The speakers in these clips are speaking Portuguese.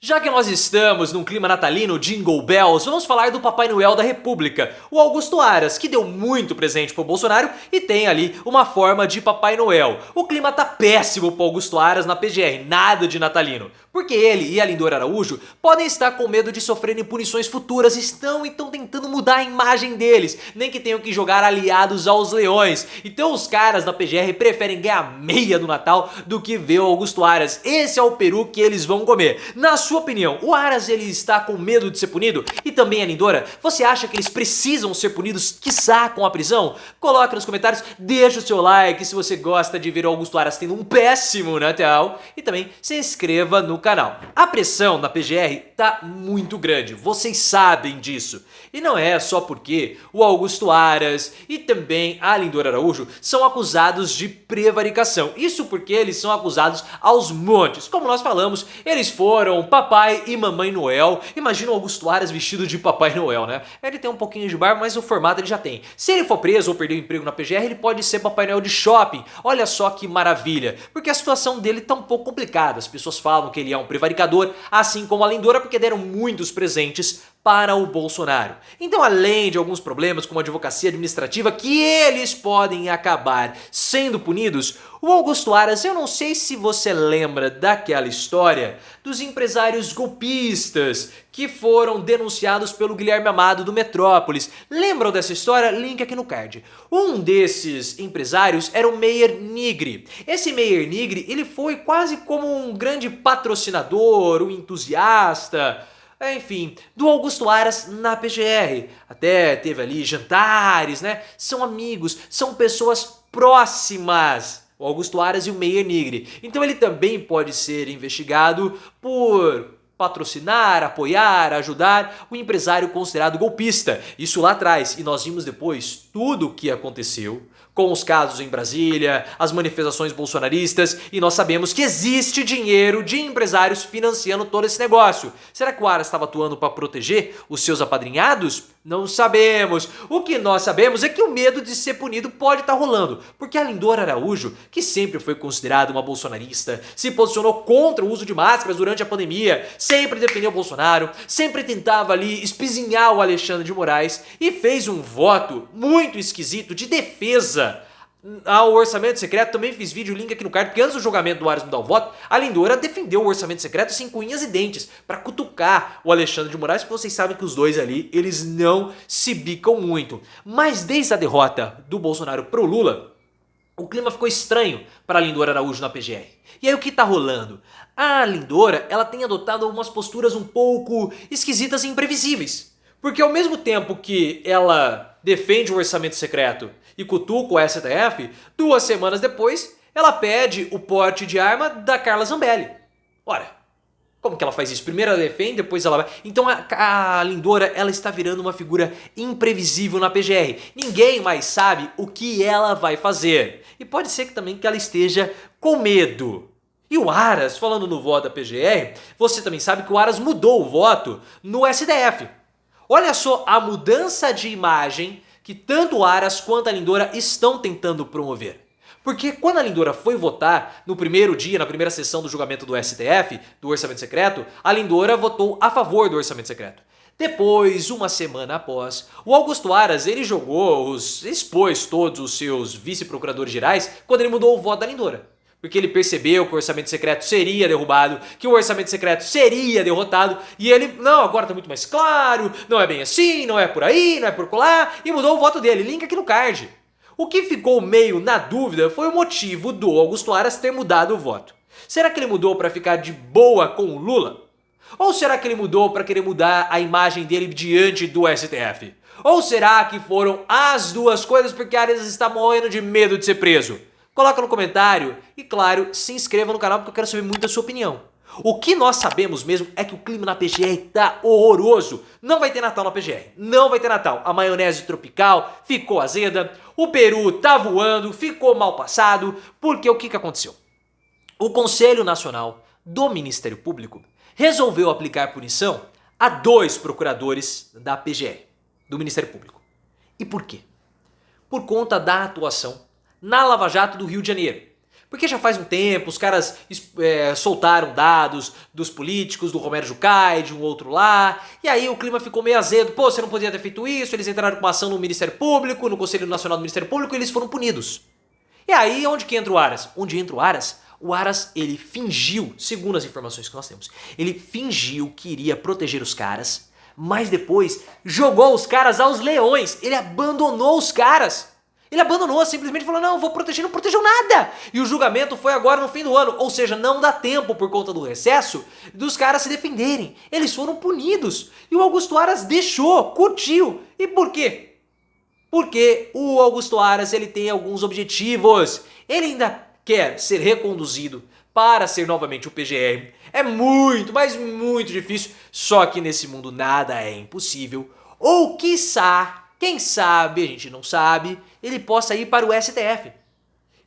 Já que nós estamos num clima natalino, Jingle Bells, vamos falar do Papai Noel da República, o Augusto Aras, que deu muito presente pro Bolsonaro e tem ali uma forma de Papai Noel. O clima tá péssimo pro Augusto Aras na PGR, nada de natalino. Porque ele e a Lindora Araújo podem estar com medo de sofrerem punições futuras, estão tentando mudar a imagem deles, nem que tenham que jogar aliados aos leões. Então os caras da PGR preferem ganhar meia do Natal do que ver o Augusto Aras. Esse é o peru que eles vão comer. Na sua opinião, o Aras ele está com medo de ser punido? E também a Lindora? Você acha que eles precisam ser punidos, quiçá com a prisão? Coloque nos comentários, deixa o seu like se você gosta de ver o Augusto Aras tendo um péssimo Natal e também se inscreva no canal. A pressão na PGR tá muito grande, vocês sabem disso. E não é só porque o Augusto Aras e também a Lindora Araújo são acusados de prevaricação. Isso porque eles são acusados aos montes. Como nós falamos, eles foram Papai e Mamãe Noel. Imagina o Augusto Aras vestido de Papai Noel, né? Ele tem um pouquinho de barba, mas o formato ele já tem. Se ele for preso ou perder o emprego na PGR, ele pode ser Papai Noel de shopping. Olha só que maravilha. Porque a situação dele tá um pouco complicada. As pessoas falam que ele é um prevaricador, assim como a Lindora, porque deram muitos presentes para o Bolsonaro. Então, além de alguns problemas como a advocacia administrativa que eles podem acabar sendo punidos, o Augusto Aras, eu não sei se você lembra daquela história dos empresários golpistas que foram denunciados pelo Guilherme Amado do Metrópolis. Lembram dessa história? Link aqui no card. Um desses empresários era o Meyer Nigri. Esse Meyer Nigri, ele foi quase como um grande patrocinador, um entusiasta, enfim, do Augusto Aras na PGR. Até teve ali jantares, né? São amigos, são pessoas próximas. O Augusto Aras e o Meyer Nigri. Então ele também pode ser investigado por patrocinar, apoiar, ajudar o empresário considerado golpista. Isso lá atrás. E nós vimos depois tudo o que aconteceu com os casos em Brasília, as manifestações bolsonaristas, e nós sabemos que existe dinheiro de empresários financiando todo esse negócio. Será que o Aras estava atuando para proteger os seus apadrinhados? Não sabemos. O que nós sabemos é que o medo de ser punido pode estar rolando, porque a Lindora Araújo, que sempre foi considerada uma bolsonarista, se posicionou contra o uso de máscaras durante a pandemia, sempre defendeu o Bolsonaro, sempre tentava ali espizinhar o Alexandre de Moraes e fez um voto muito esquisito de defesa ao orçamento secreto. Também fiz vídeo, link aqui no card, porque antes do julgamento do Aras mudar o voto, a Lindora defendeu o orçamento secreto assim com unhas e dentes, pra cutucar o Alexandre de Moraes, porque vocês sabem que os dois ali, eles não se bicam muito. Mas desde a derrota do Bolsonaro pro Lula, o clima ficou estranho para a Lindora Araújo na PGR. E aí o que tá rolando? A Lindora, ela tem adotado umas posturas um pouco esquisitas e imprevisíveis. Porque ao mesmo tempo que ela defende o orçamento secreto e cutuca o STF, 2 semanas depois, ela pede o porte de arma da Carla Zambelli. Ora, como que ela faz isso? Primeiro ela defende, depois ela vai... Então a Lindora, ela está virando uma figura imprevisível na PGR. Ninguém mais sabe o que ela vai fazer. E pode ser que também que ela esteja com medo. E o Aras, falando no voto da PGR, você também sabe que o Aras mudou o voto no STF. Olha só a mudança de imagem que tanto o Aras quanto a Lindora estão tentando promover. Porque quando a Lindora foi votar no primeiro dia, na primeira sessão do julgamento do STF, do orçamento secreto, a Lindora votou a favor do orçamento secreto. Depois, uma semana após, o Augusto Aras ele expôs todos os seus vice-procuradores gerais quando ele mudou o voto da Lindora. Porque ele percebeu que o orçamento secreto seria derrubado, que o orçamento secreto seria derrotado, e ele, não, agora tá muito mais claro, não é bem assim, não é por aí, não é por colar, e mudou o voto dele, link aqui no card. O que ficou meio na dúvida foi o motivo do Augusto Aras ter mudado o voto. Será que ele mudou para ficar de boa com o Lula? Ou será que ele mudou para querer mudar a imagem dele diante do STF? Ou será que foram as duas coisas porque Aras está morrendo de medo de ser preso? Coloca no comentário e, claro, se inscreva no canal porque eu quero saber muito a sua opinião. O que nós sabemos mesmo é que o clima na PGR tá horroroso. Não vai ter Natal na PGR, não vai ter Natal. A maionese tropical ficou azeda, o peru tá voando, ficou mal passado, porque o que aconteceu? O Conselho Nacional do Ministério Público resolveu aplicar punição a 2 procuradores da PGR, do Ministério Público. E por quê? Por conta da atuação na Lava Jato do Rio de Janeiro. Porque já faz um tempo, os caras soltaram dados dos políticos, do Romero Jucá e de um outro lá, e aí o clima ficou meio azedo. Pô, você não podia ter feito isso, eles entraram com uma ação no Ministério Público, no Conselho Nacional do Ministério Público, e eles foram punidos. E aí, onde que entra o Aras? Onde entra o Aras, ele fingiu, segundo as informações que nós temos, ele fingiu que iria proteger os caras, mas depois jogou os caras aos leões, ele abandonou os caras. Ele abandonou, simplesmente falou, não, vou proteger, não protegeu nada. E o julgamento foi agora no fim do ano, ou seja, não dá tempo por conta do recesso dos caras se defenderem. Eles foram punidos. E o Augusto Aras deixou, curtiu. E por quê? Porque o Augusto Aras, ele tem alguns objetivos. Ele ainda quer ser reconduzido para ser novamente o PGR. É muito, mas muito difícil. Só que nesse mundo nada é impossível. Ou quiçá, quem sabe, a gente não sabe, ele possa ir para o STF.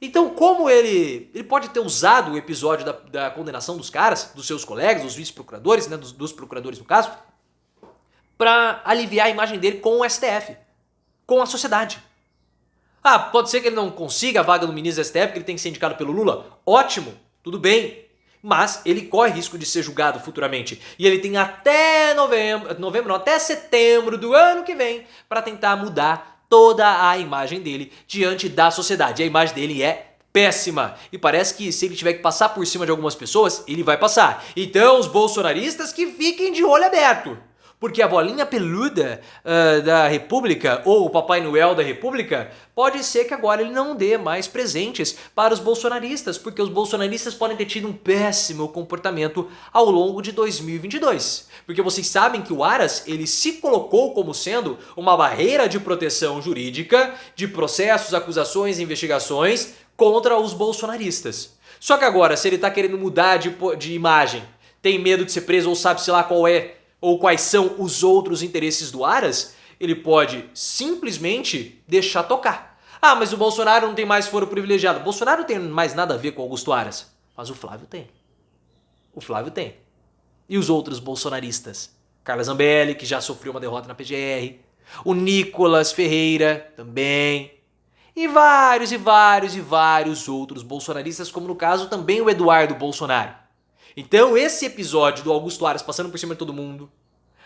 Então, como ele pode ter usado o episódio da condenação dos caras, dos seus colegas, dos vice-procuradores, né, dos procuradores no caso, para aliviar a imagem dele com o STF, com a sociedade. Ah, pode ser que ele não consiga a vaga no ministro do STF, que ele tem que ser indicado pelo Lula? Ótimo, tudo bem. Mas ele corre risco de ser julgado futuramente. E ele tem até até setembro do ano que vem para tentar mudar toda a imagem dele diante da sociedade. A imagem dele é péssima. E parece que se ele tiver que passar por cima de algumas pessoas, ele vai passar. Então os bolsonaristas que fiquem de olho aberto. Porque a bolinha peluda da República, ou o Papai Noel da República, pode ser que agora ele não dê mais presentes para os bolsonaristas, porque os bolsonaristas podem ter tido um péssimo comportamento ao longo de 2022. Porque vocês sabem que o Aras, ele se colocou como sendo uma barreira de proteção jurídica, de processos, acusações e investigações contra os bolsonaristas. Só que agora, se ele está querendo mudar de imagem, tem medo de ser preso ou sabe-se lá qual é, ou quais são os outros interesses do Aras, ele pode simplesmente deixar tocar. Ah, mas o Bolsonaro não tem mais foro privilegiado. O Bolsonaro não tem mais nada a ver com o Augusto Aras. Mas o Flávio tem. O Flávio tem. E os outros bolsonaristas? Carla Zambelli, que já sofreu uma derrota na PGR. O Nicolas Ferreira, também. E vários e vários e vários outros bolsonaristas, como no caso também o Eduardo Bolsonaro. Então esse episódio do Augusto Aras passando por cima de todo mundo,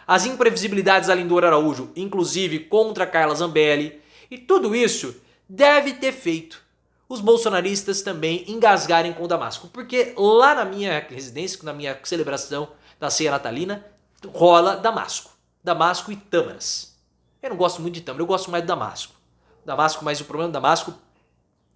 as imprevisibilidades da Lindor Araújo, inclusive contra Carla Zambelli, e tudo isso deve ter feito os bolsonaristas também engasgarem com o Damasco. Porque lá na minha residência, na minha celebração da ceia natalina, rola Damasco. Damasco e tâmaras. Eu não gosto muito de tâmara, eu gosto mais do Damasco. Damasco, mas o problema do Damasco,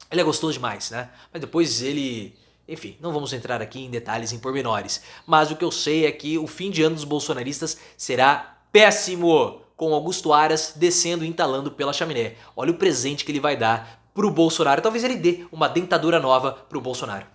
ele é gostoso demais, né? Mas depois ele... Enfim, não vamos entrar aqui em detalhes, em pormenores. Mas o que eu sei é que o fim de ano dos bolsonaristas será péssimo, com Augusto Aras descendo e entalando pela chaminé. Olha o presente que ele vai dar pro Bolsonaro. Talvez ele dê uma dentadura nova pro Bolsonaro.